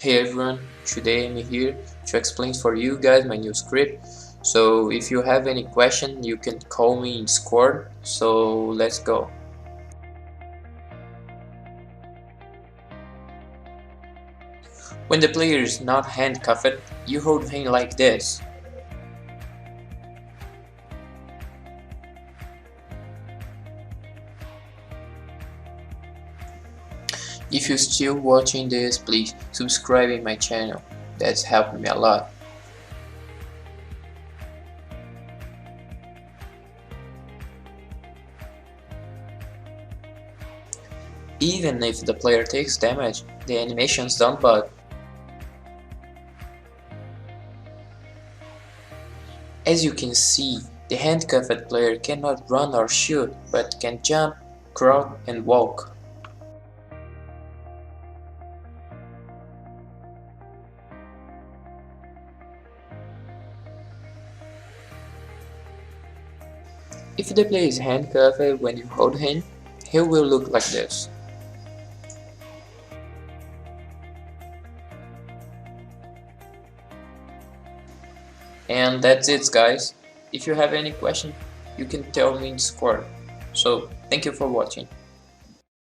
Hey everyone, today I'm here to explain for you guys my new script. So if you have any question, you can call me in Discord. So let's go. When the player is not handcuffed, you hold him like this. If you're still watching this, please subscribe in my channel. That's helping me a lot. Even if the player takes damage, the animations don't bug. As you can see, the handcuffed player cannot run or shoot, but can jump, crawl and walk. If the player is handcuffed when you hold him, he will look like this. And that's it guys. If you have any question, you can tell me in Discord. So thank you for watching.